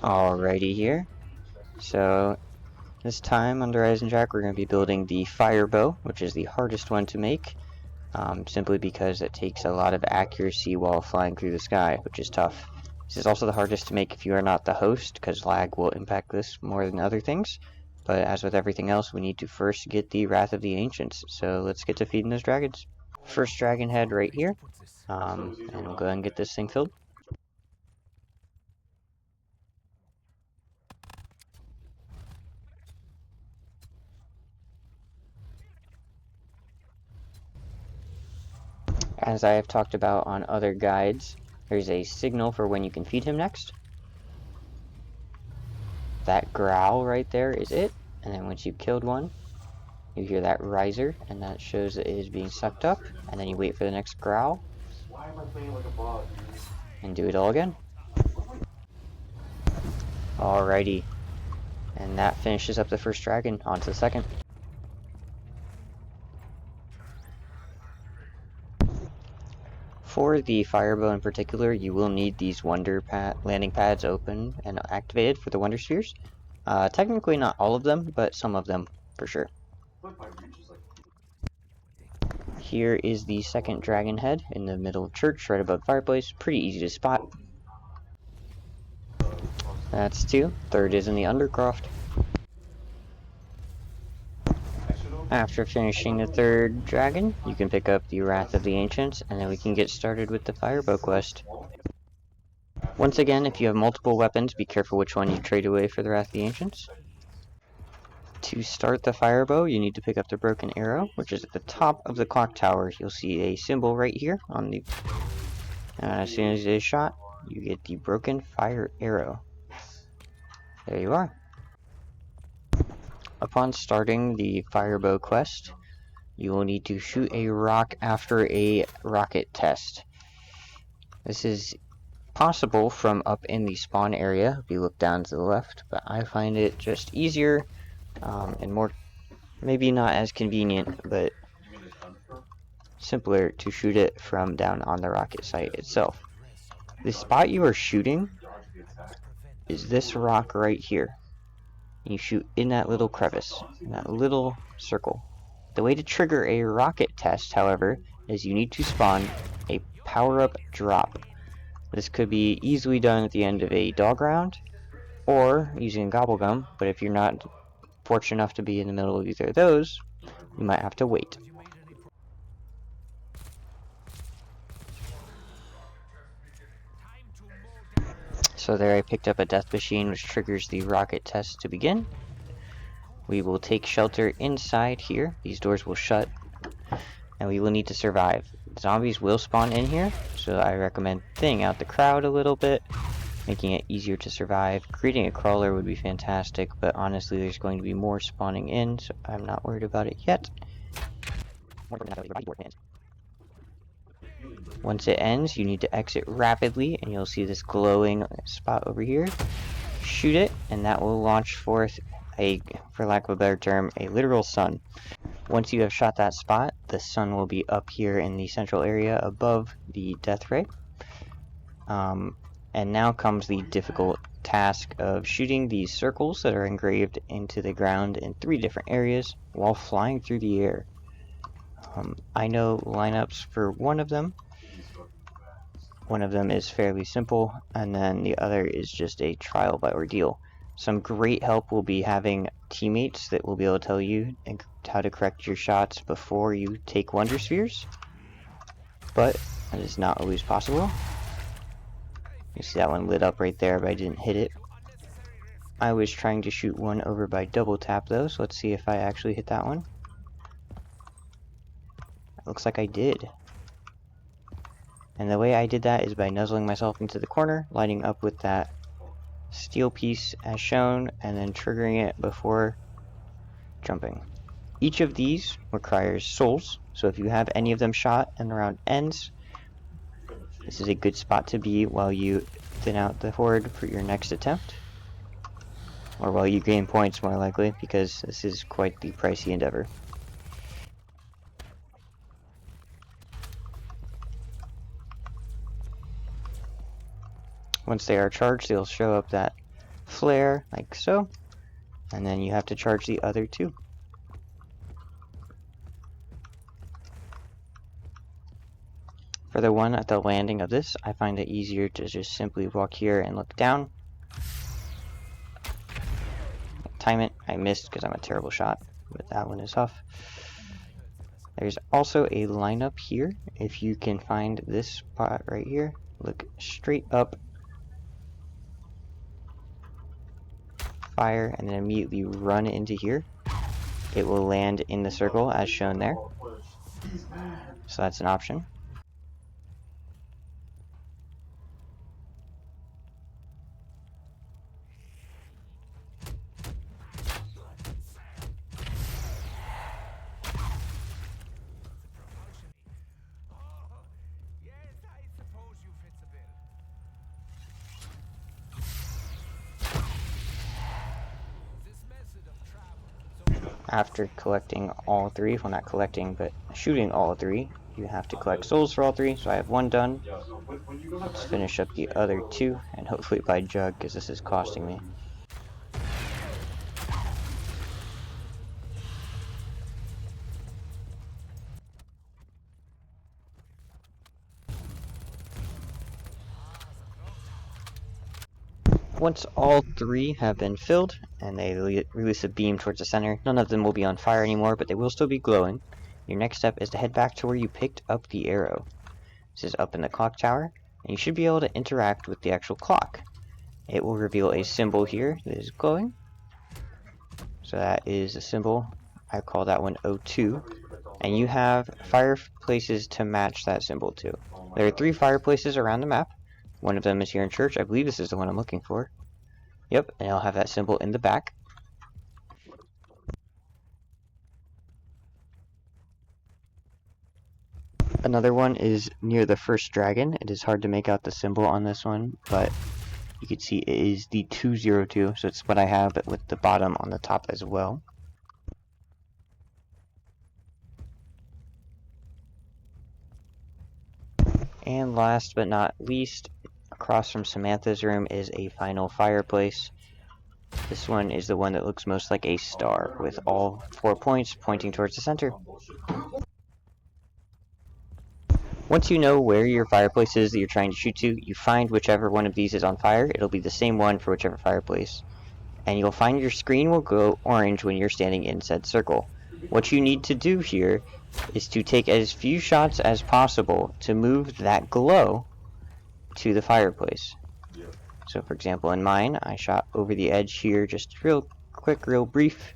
Alrighty here. So this time on the Rising Jack we're going to be building the fire bow, which is the hardest one to make, simply because it takes a lot of accuracy while flying through the sky, which is tough. This is also the hardest to make if you are not the host, because lag will impact this more than other things. But as with everything else, we need to first get the Wrath of the Ancients, so let's get to feeding those dragons. First dragon head right here, and we'll go ahead and get this thing filled. As I have talked about on other guides, there's a signal for when you can feed him next. That growl right there is it, and then once you've killed one, you hear that riser, and that shows that it is being sucked up, and then you wait for the next growl, and do it all again. Alrighty, and that finishes up the first dragon. On to the second. For the firebow in particular, you will need these landing pads open and activated for the wonder spheres. Technically not all of them, but some of them for sure. Here is the second dragon head in the middle of church, right above the fireplace. Pretty easy to spot. That's two. Third is in the undercroft. After finishing the third dragon, you can pick up the Wrath of the Ancients, and then we can get started with the firebow quest. Once again, if you have multiple weapons, be careful which one you trade away for the Wrath of the Ancients. To start the firebow, you need to pick up the broken arrow, which is at the top of the clock tower. You'll see a symbol right here on the. As soon as it is shot, you get the broken fire arrow. There you are. Upon starting the firebow quest, you will need to shoot a rock after a rocket test. This is possible from up in the spawn area if you look down to the left, but I find it just easier and more, maybe not as convenient, but simpler to shoot it from down on the rocket site itself. The spot you are shooting is this rock right here. You shoot in that little crevice, in that little circle. The way to trigger a rocket test, however, is you need to spawn a power-up drop. This could be easily done at the end of a dog round, or using gobblegum, but if you're not fortunate enough to be in the middle of either of those, you might have to wait. So there I picked up a death machine, which triggers the rocket test to begin. We will take shelter inside here. These doors will shut, and we will need to survive. Zombies will spawn in here, so I recommend thinning out the crowd a little bit, making it easier to survive. Creating a crawler would be fantastic, but honestly there's going to be more spawning in, so I'm not worried about it yet. Once it ends, you need to exit rapidly, and you'll see this glowing spot over here. Shoot it, and that will launch forth a, for lack of a better term, a literal sun. Once you have shot that spot, the sun will be up here in the central area above the death ray. And now comes the difficult task of shooting these circles that are engraved into the ground in 3 different areas while flying through the air. I know lineups for one of them. One of them is fairly simple, and then the other is just a trial by ordeal. Some great help will be having teammates that will be able to tell you how to correct your shots before you take wonder spheres, but that is not always possible. You see that one lit up right there, but I didn't hit it. I was trying to shoot one over by double tap though, so let's see if I actually hit that one. It looks like I did. And the way I did that is by nuzzling myself into the corner, lining up with that steel piece as shown, and then triggering it before jumping. Each of these requires souls, so if you have any of them shot and the round ends, this is a good spot to be while you thin out the horde for your next attempt. Or while you gain points, more likely, because this is quite the pricey endeavor. Once they are charged, they'll show up that flare, like so, and then you have to charge the other two. For the one at the landing of this, I find it easier to just simply walk here and look down. Time it. I missed because I'm a terrible shot, but that one is off. There's also a lineup here. If you can find this spot right here, look straight up, fire, and then immediately run into here. It will land in the circle as shown there. So that's an option. After collecting all three, well, not collecting, but shooting all three, you have to collect souls for all three. So I have one done. Let's finish up the other two, and hopefully by jug, because this is costing me. Once all three have been filled, and they release a beam towards the center, none of them will be on fire anymore, but they will still be glowing. Your next step is to head back to where you picked up the arrow. This is up in the clock tower, and you should be able to interact with the actual clock. It will reveal a symbol here that is glowing. So that is a symbol. I call that one O2. And you have fireplaces to match that symbol to. There are 3 fireplaces around the map. One of them is here in church. I believe this is the one I'm looking for. Yep, and I'll have that symbol in the back. Another one is near the first dragon. It is hard to make out the symbol on this one, but you can see it is the 202, so it's what I have, but with the bottom on the top as well. And last but not least, across from Samantha's room is a final fireplace. This one is the one that looks most like a star, with all 4 points pointing towards the center. Once you know where your fireplace is that you're trying to shoot to, you find whichever one of these is on fire. It'll be the same one for whichever fireplace. And you'll find your screen will go orange when you're standing in said circle. What you need to do here is to take as few shots as possible to move that glow to the fireplace. So for example, in mine, I shot over the edge here, just real quick, real brief,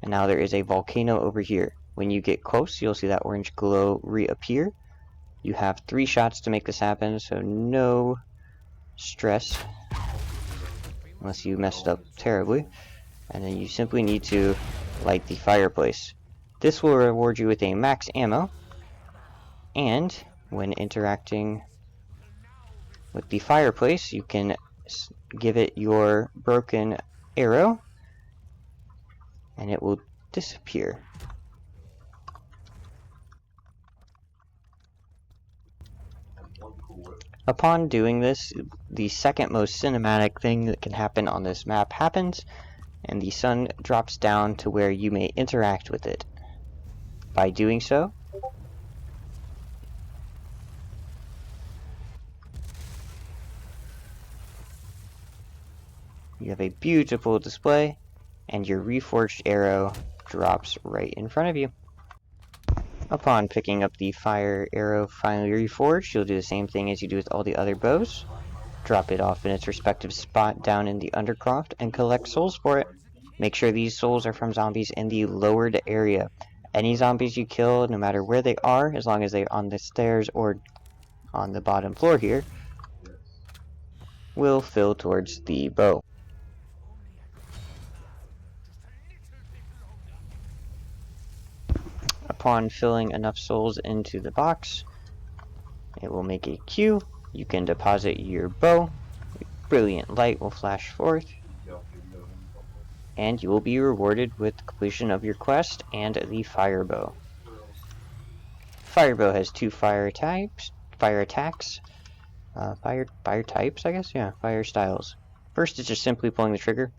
and now there is a volcano over here. When you get close, you'll see that orange glow reappear. You have 3 shots to make this happen, so no stress, unless you messed up terribly. And then you simply need to light the fireplace. This will reward you with a max ammo, and when interacting with the fireplace, you can give it your broken arrow, and it will disappear. Upon doing this, the second most cinematic thing that can happen on this map happens, and the sun drops down to where you may interact with it. By doing so, you have a beautiful display, and your reforged arrow drops right in front of you. Upon picking up the fire arrow finally reforged, you'll do the same thing as you do with all the other bows. Drop it off in its respective spot down in the undercroft and collect souls for it. Make sure these souls are from zombies in the lowered area. Any zombies you kill, no matter where they are, as long as they're on the stairs or on the bottom floor here, will fill towards the bow. Upon filling enough souls into the box, it will make a queue. You can deposit your bow. Brilliant light will flash forth, and you will be rewarded with the completion of your quest and the fire bow. Fire bow has 2 fire types, fire attacks, fire types, I guess, yeah, fire styles. First is just simply pulling the trigger.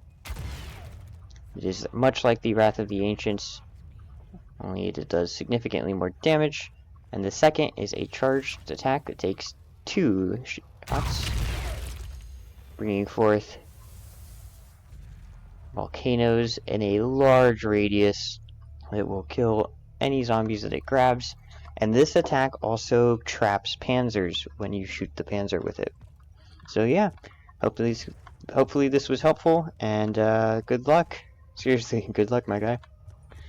It is much like the Wrath of the Ancients, only it does significantly more damage. And the second is a charged attack that takes 2 shots, bringing forth volcanoes in a large radius. It will kill any zombies that it grabs. And this attack also traps panzers when you shoot the panzer with it. So yeah, hopefully this was helpful, and good luck. Seriously, good luck, my guy.